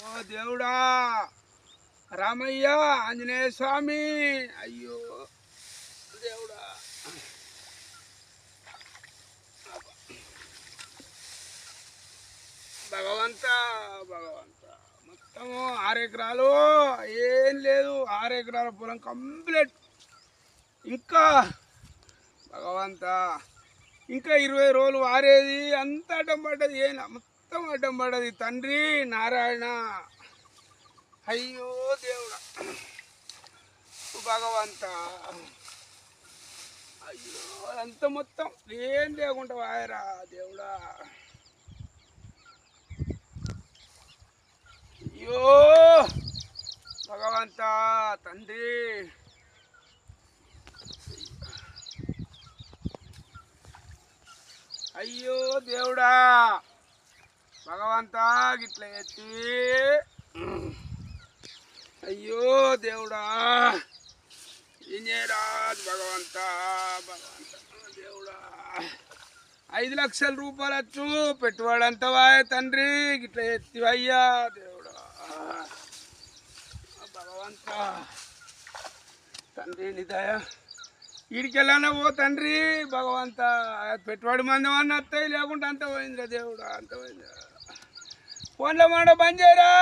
ఓ దేవుడా, రామయ్య, ఆంజనేయ స్వామి, అయ్యో దేవుడా, భగవంత భగవంత. మొత్తము 6 ఎకరాలు, ఏం లేదు, 6 ఎకరాల పొలం కంప్లీట్. ఇంకా భగవంత, ఇంకా 20 రోజులు వారేది, అంత అడ్డం పడ్డది, ఏం మొత్తం అడ్డం పడ్డది. తండ్రి నారాయణ, అయ్యో దేవుడా, భగవంత, అయ్యో అంత మొత్తం ఏం లేకుండా వాయరా దేవుడా, అయ్యో భగవంత, తండ్రి, అయ్యో దేవుడా, భగవంత, గిట్ల ఎత్తి, అయ్యో దేవుడా, విజయరాజ్, భగవంత భగవంత, దేవుడా, 5 లక్షల రూపాయలు వచ్చు పెట్టుబడి అంతా వాయ తండ్రి, గిట్ల ఎత్తివయ్యా దేవుడా, భగవంత, తండ్రి నిదయ, వీడికెళ్ళానే ఓ తండ్రి భగవంత, పెట్టుబడి మందం అన్న వస్తాయి, లేకుంటే అంత పోయిందిరా దేవుడా, అంత పోయిందిరా. ఫోన్లో మాట బంద్ చేయరా.